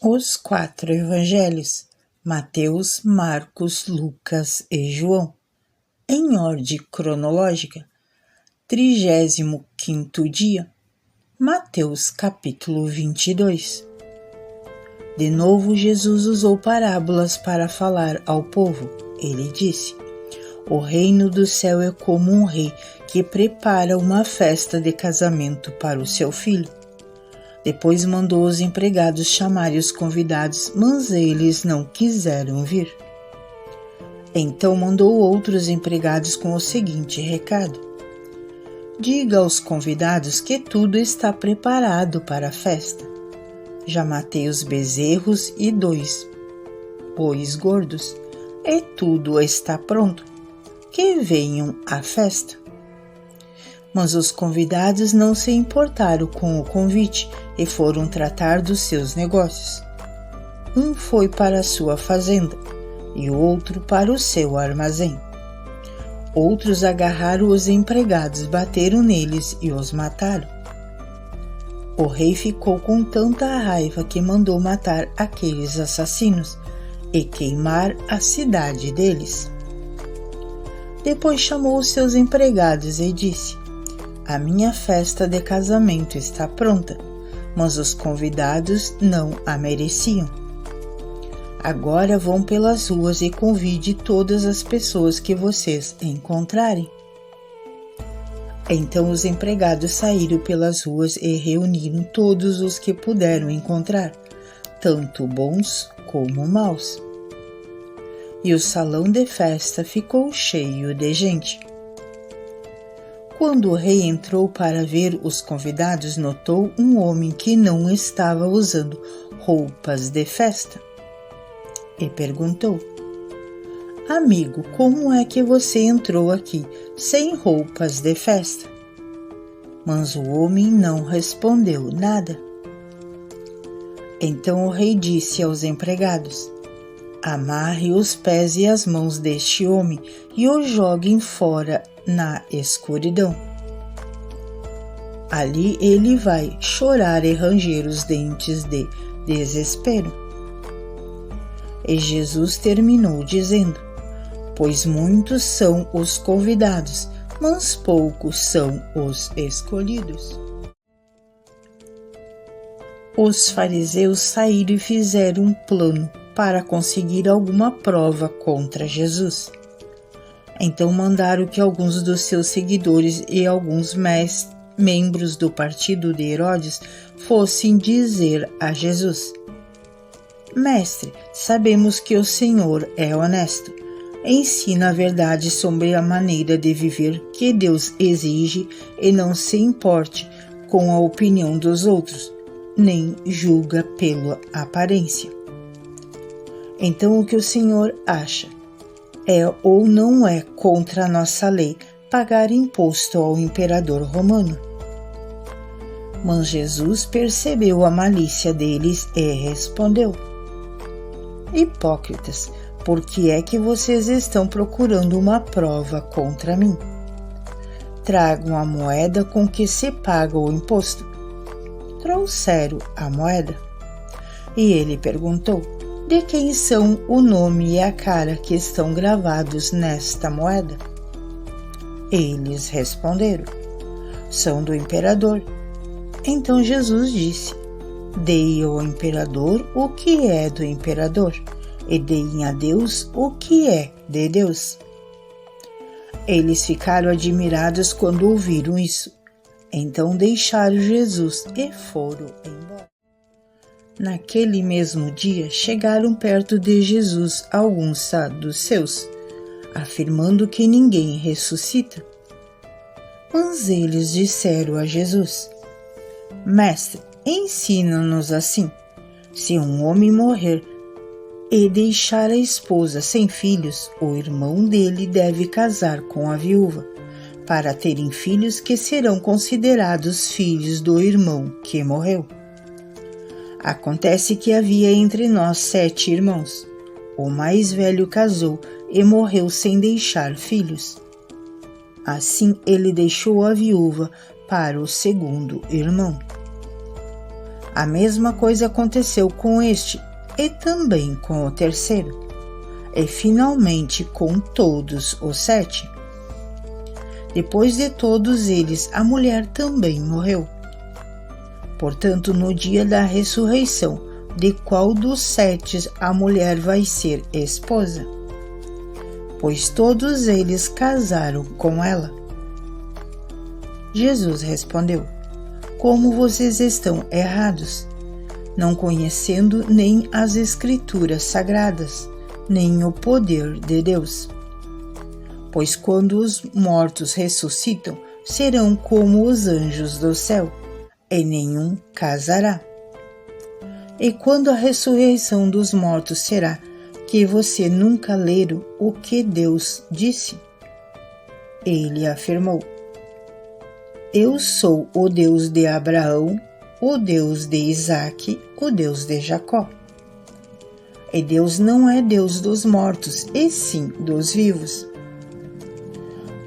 Os 4 evangelhos, Mateus, Marcos, Lucas e João, em ordem cronológica. 35º dia, Mateus capítulo 22. De novo Jesus usou parábolas para falar ao povo. Ele disse: o reino do céu é como um rei que prepara uma festa de casamento para o seu filho. Depois mandou os empregados chamarem os convidados, mas eles não quiseram vir. Então mandou outros empregados com o seguinte recado: diga aos convidados que tudo está preparado para a festa. Já matei os bezerros e 2 bois gordos, e tudo está pronto. Que venham à festa. Mas os convidados não se importaram com o convite e foram tratar dos seus negócios. Um foi para a sua fazenda e o outro para o seu armazém. Outros agarraram os empregados, bateram neles e os mataram. O rei ficou com tanta raiva que mandou matar aqueles assassinos e queimar a cidade deles. Depois chamou os seus empregados e disse: a minha festa de casamento está pronta, mas os convidados não a mereciam. Agora vão pelas ruas e convide todas as pessoas que vocês encontrarem. Então os empregados saíram pelas ruas e reuniram todos os que puderam encontrar, tanto bons como maus. E o salão de festa ficou cheio de gente. Quando o rei entrou para ver os convidados, notou um homem que não estava usando roupas de festa e perguntou: amigo, como é que você entrou aqui sem roupas de festa? Mas o homem não respondeu nada. Então o rei disse aos empregados: amarre os pés e as mãos deste homem e o joguem fora na escuridão. Ali ele vai chorar e ranger os dentes de desespero. E Jesus terminou dizendo: pois muitos são os convidados, mas poucos são os escolhidos. Os fariseus saíram e fizeram um plano para conseguir alguma prova contra Jesus. Então mandaram que alguns dos seus seguidores e alguns membros do partido de Herodes fossem dizer a Jesus: mestre, sabemos que o Senhor é honesto. Ensina a verdade sobre a maneira de viver que Deus exige e não se importe com a opinião dos outros, nem julga pela aparência. Então o que o Senhor acha? É ou não é contra a nossa lei pagar imposto ao imperador romano? Mas Jesus percebeu a malícia deles e respondeu: hipócritas, por que é que vocês estão procurando uma prova contra mim? Tragam a moeda com que se paga o imposto. Trouxeram a moeda. E ele perguntou: de quem são o nome e a cara que estão gravados nesta moeda? Eles responderam: são do imperador. Então Jesus disse: dei ao imperador o que é do imperador, e deem a Deus o que é de Deus. Eles ficaram admirados quando ouviram isso. Então deixaram Jesus e foram embora. Naquele mesmo dia, chegaram perto de Jesus alguns saduceus, afirmando que ninguém ressuscita. Mas eles disseram a Jesus: mestre, ensina-nos assim: se um homem morrer e deixar a esposa sem filhos, o irmão dele deve casar com a viúva, para terem filhos que serão considerados filhos do irmão que morreu. Acontece que havia entre nós 7 irmãos. O mais velho casou e morreu sem deixar filhos. Assim ele deixou a viúva para o segundo irmão. A mesma coisa aconteceu com este e também com o terceiro, e finalmente com todos os 7. Depois de todos eles, a mulher também morreu. Portanto, no dia da ressurreição, de qual dos 7 a mulher vai ser esposa? Pois todos eles casaram com ela. Jesus respondeu: como vocês estão errados, não conhecendo nem as Escrituras sagradas, nem o poder de Deus. Pois quando os mortos ressuscitam, serão como os anjos do céu, e nenhum casará. E quando a ressurreição dos mortos será, que você nunca leram o que Deus disse? Ele afirmou: eu sou o Deus de Abraão, o Deus de Isaque, o Deus de Jacó. E Deus não é Deus dos mortos, e sim dos vivos.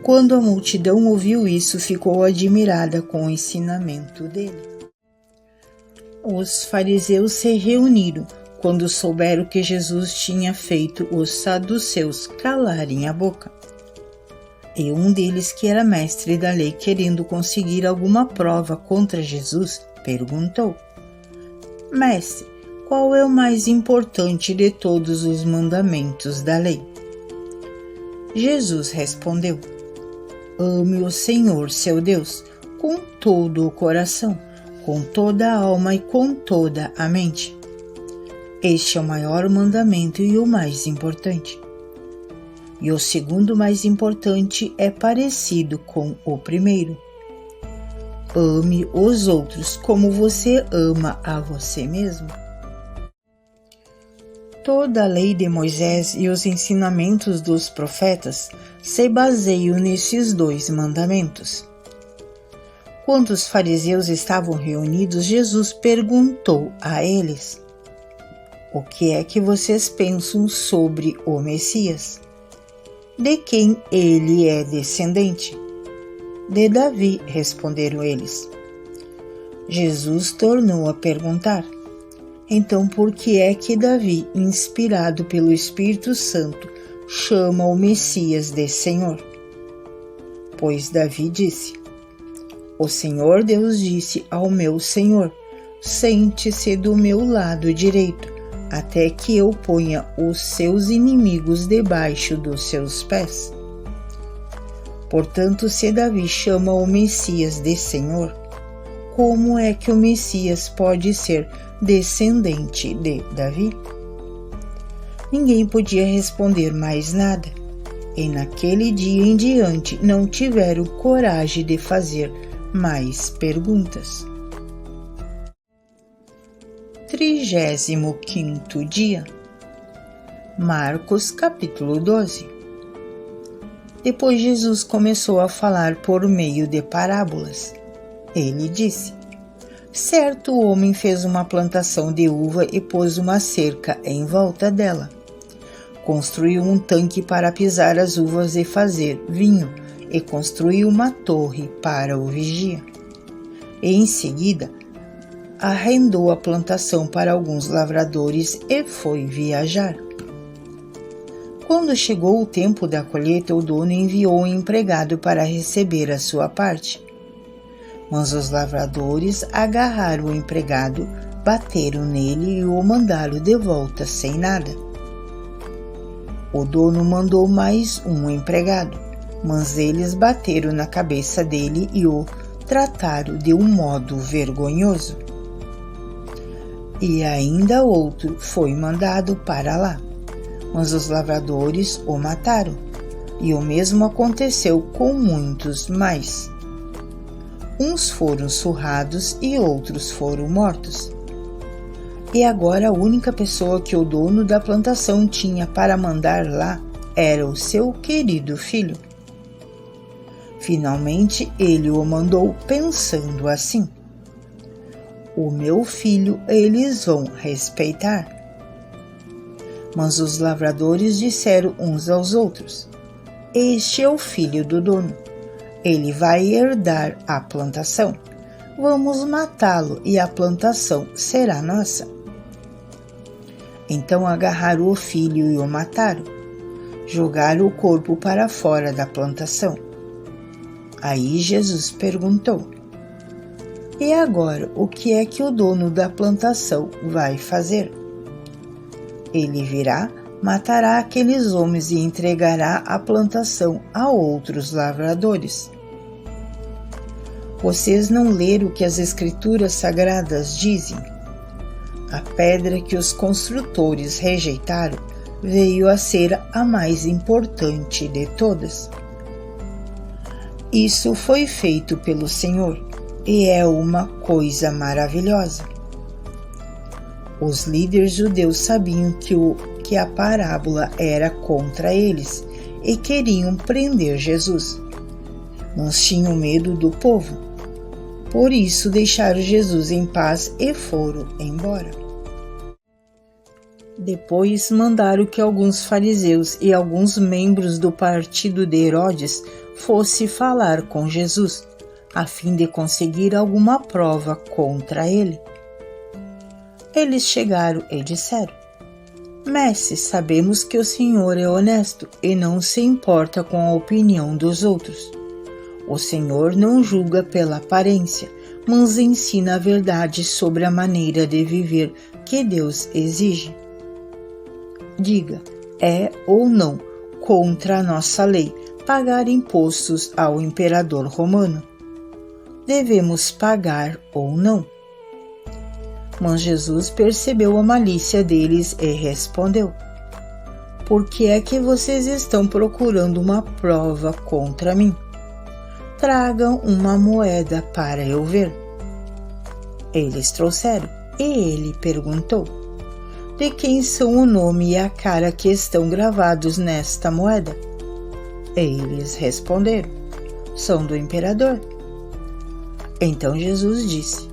Quando a multidão ouviu isso, ficou admirada com o ensinamento dele. Os fariseus se reuniram quando souberam que Jesus tinha feito os saduceus calarem a boca. E um deles, que era mestre da lei, querendo conseguir alguma prova contra Jesus, perguntou: Mestre, qual é o mais importante de todos os mandamentos da lei? Jesus respondeu: ame o Senhor, seu Deus, com todo o coração, com toda a alma e com toda a mente. Este é o maior mandamento e o mais importante. E o segundo mais importante é parecido com o primeiro. Ame os outros como você ama a você mesmo. Toda a lei de Moisés e os ensinamentos dos profetas se baseiam nesses 2 mandamentos. Quando os fariseus estavam reunidos, Jesus perguntou a eles: o que é que vocês pensam sobre o Messias? De quem ele é descendente? De Davi, responderam eles. Jesus tornou a perguntar: então por que é que Davi, inspirado pelo Espírito Santo, chama o Messias de Senhor? Pois Davi disse: o Senhor Deus disse ao meu Senhor: sente-se do meu lado direito, até que eu ponha os seus inimigos debaixo dos seus pés. Portanto, se Davi chama o Messias de Senhor, como é que o Messias pode ser descendente de Davi? Ninguém podia responder mais nada, e naquele dia em diante não tiveram coragem de fazer mais perguntas. 35º dia. Marcos capítulo 12. Depois Jesus começou a falar por meio de parábolas. Ele disse: certo homem fez uma plantação de uva e pôs uma cerca em volta dela. Construiu um tanque para pisar as uvas e fazer vinho, e construiu uma torre para o vigia. E em seguida, arrendou a plantação para alguns lavradores e foi viajar. Quando chegou o tempo da colheita, o dono enviou um empregado para receber a sua parte. Mas os lavradores agarraram o empregado, bateram nele e o mandaram de volta sem nada. O dono mandou mais um empregado, mas eles bateram na cabeça dele e o trataram de um modo vergonhoso. E ainda outro foi mandado para lá, mas os lavradores o mataram, e o mesmo aconteceu com muitos mais. Uns foram surrados e outros foram mortos. E agora a única pessoa que o dono da plantação tinha para mandar lá era o seu querido filho. Finalmente ele o mandou pensando assim: o meu filho eles vão respeitar. Mas os lavradores disseram uns aos outros: este é o filho do dono. Ele vai herdar a plantação. Vamos matá-lo e a plantação será nossa. Então agarraram o filho e o mataram. Jogaram o corpo para fora da plantação. Aí Jesus perguntou: E agora, o que é que o dono da plantação vai fazer? Ele virá, matará aqueles homens e entregará a plantação a outros lavradores. Vocês não leram o que as Escrituras Sagradas dizem? A pedra que os construtores rejeitaram veio a ser a mais importante de todas. Isso foi feito pelo Senhor e é uma coisa maravilhosa. Os líderes judeus sabiam que a parábola era contra eles e queriam prender Jesus, mas tinham medo do povo. Por isso deixaram Jesus em paz e foram embora. Depois mandaram que alguns fariseus e alguns membros do partido de Herodes fossem falar com Jesus, a fim de conseguir alguma prova contra ele. Eles chegaram e disseram: Mestre, sabemos que o Senhor é honesto e não se importa com a opinião dos outros. O Senhor não julga pela aparência, mas ensina a verdade sobre a maneira de viver que Deus exige. Diga, é ou não contra a nossa lei pagar impostos ao imperador romano? Devemos pagar ou não? Mas Jesus percebeu a malícia deles e respondeu: Por que é que vocês estão procurando uma prova contra mim? Tragam uma moeda para eu ver. Eles trouxeram, e ele perguntou: De quem são o nome e a cara que estão gravados nesta moeda? Eles responderam: São do imperador. Então Jesus disse: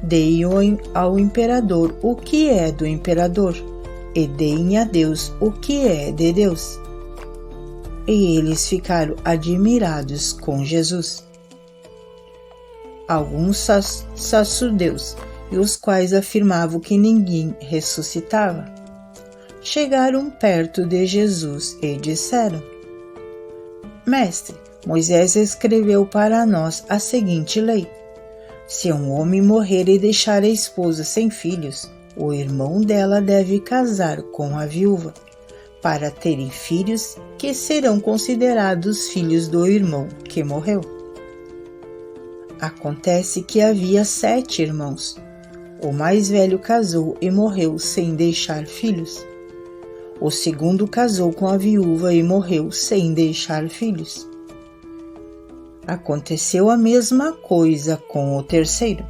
Deem ao imperador o que é do imperador, e deem a Deus o que é de Deus. E eles ficaram admirados com Jesus. Alguns sacerdotes, e os quais afirmavam que ninguém ressuscitava, chegaram perto de Jesus e disseram: Mestre, Moisés escreveu para nós a seguinte lei: se um homem morrer e deixar a esposa sem filhos, o irmão dela deve casar com a viúva, para terem filhos que serão considerados filhos do irmão que morreu. Acontece que havia 7 irmãos. O mais velho casou e morreu sem deixar filhos. O segundo casou com a viúva e morreu sem deixar filhos. Aconteceu a mesma coisa com o terceiro.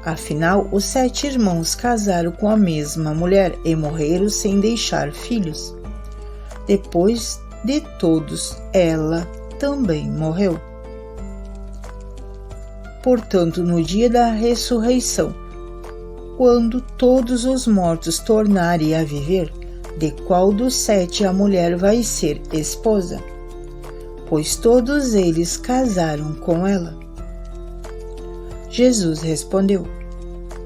Afinal, os 7 irmãos casaram com a mesma mulher e morreram sem deixar filhos. Depois de todos, ela também morreu. Portanto, no dia da ressurreição, quando todos os mortos tornarem a viver, de qual dos 7 a mulher vai ser esposa? Pois todos eles casaram com ela. Jesus respondeu: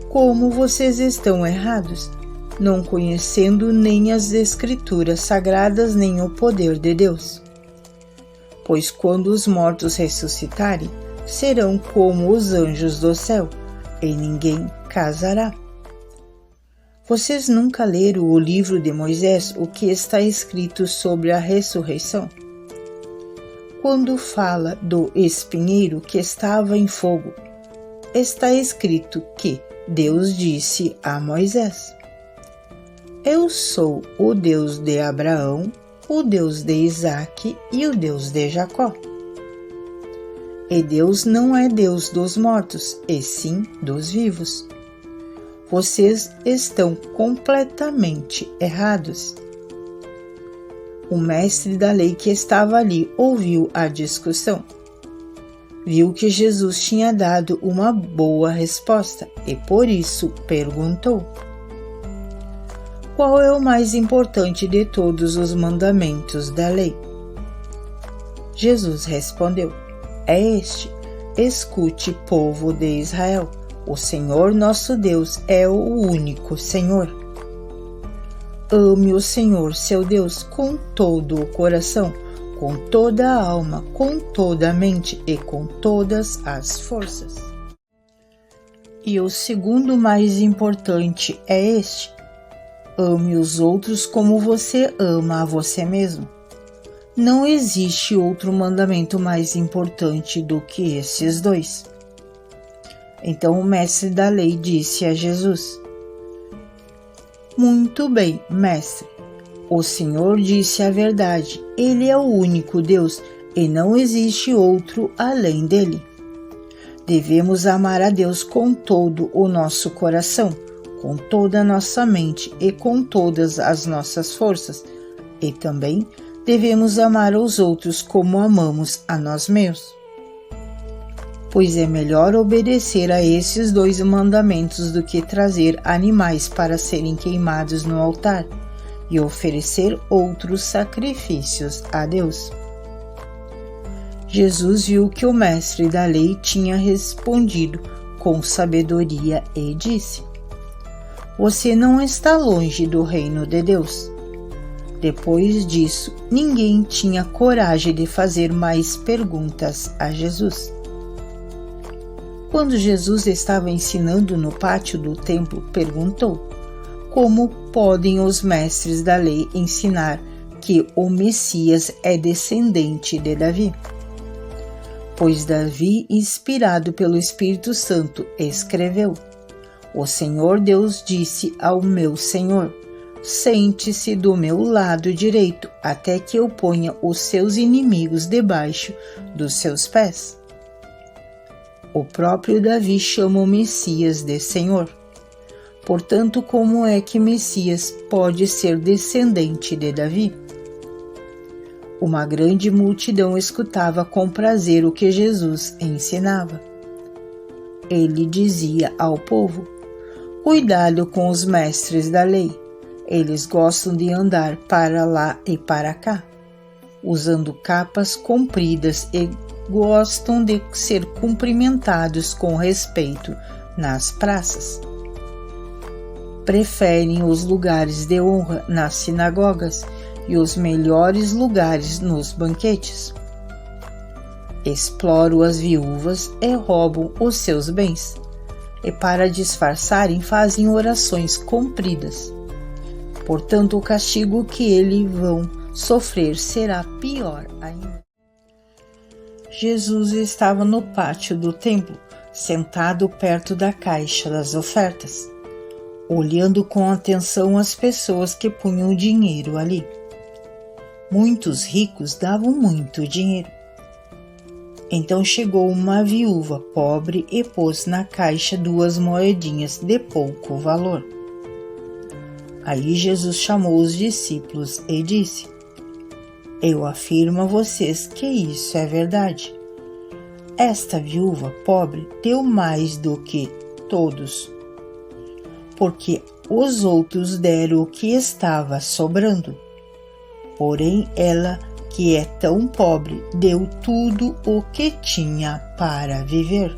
Como vocês estão errados, não conhecendo nem as Escrituras Sagradas nem o poder de Deus. Pois quando os mortos ressuscitarem, serão como os anjos do céu, e ninguém casará. Vocês nunca leram o livro de Moisés, o que está escrito sobre a ressurreição? Quando fala do espinheiro que estava em fogo, está escrito que Deus disse a Moisés: Eu sou o Deus de Abraão, o Deus de Isaque e o Deus de Jacó. E Deus não é Deus dos mortos, e sim dos vivos. Vocês estão completamente errados. O mestre da lei que estava ali ouviu a discussão. Viu que Jesus tinha dado uma boa resposta e por isso perguntou: Qual é o mais importante de todos os mandamentos da lei? Jesus respondeu: É este: escute, povo de Israel, o Senhor nosso Deus é o único Senhor. Ame o Senhor, seu Deus, com todo o coração, com toda a alma, com toda a mente e com todas as forças. E o segundo mais importante é este: ame os outros como você ama a você mesmo. Não existe outro mandamento mais importante do que esses dois. Então o mestre da lei disse a Jesus: muito bem, mestre. O Senhor disse a verdade. Ele é o único Deus e não existe outro além dele. Devemos amar a Deus com todo o nosso coração, com toda a nossa mente e com todas as nossas forças. E também devemos amar os outros como amamos a nós mesmos. Pois é melhor obedecer a esses dois mandamentos do que trazer animais para serem queimados no altar e oferecer outros sacrifícios a Deus. Jesus viu que o mestre da lei tinha respondido com sabedoria e disse: você não está longe do reino de Deus. Depois disso, ninguém tinha coragem de fazer mais perguntas a Jesus. Quando Jesus estava ensinando no pátio do templo, perguntou: como podem os mestres da lei ensinar que o Messias é descendente de Davi? Pois Davi, inspirado pelo Espírito Santo, escreveu: o Senhor Deus disse ao meu Senhor: sente-se do meu lado direito, até que eu ponha os seus inimigos debaixo dos seus pés. O próprio Davi chama o Messias de Senhor. Portanto, como é que Messias pode ser descendente de Davi? Uma grande multidão escutava com prazer o que Jesus ensinava. Ele dizia ao povo: cuidado com os mestres da lei. Eles gostam de andar para lá e para cá, usando capas compridas e gostam de ser cumprimentados com respeito nas praças. Preferem os lugares de honra nas sinagogas e os melhores lugares nos banquetes. Exploram as viúvas e roubam os seus bens, e para disfarçarem fazem orações compridas. Portanto, o castigo que eles vão sofrer será pior ainda. Jesus estava no pátio do templo, sentado perto da caixa das ofertas, olhando com atenção as pessoas que punham dinheiro ali. Muitos ricos davam muito dinheiro. Então chegou uma viúva pobre e pôs na caixa 2 moedinhas de pouco valor. Aí Jesus chamou os discípulos e disse: eu afirmo a vocês que isso é verdade. Esta viúva pobre deu mais do que todos, porque os outros deram o que estava sobrando. Porém, ela, que é tão pobre, deu tudo o que tinha para viver.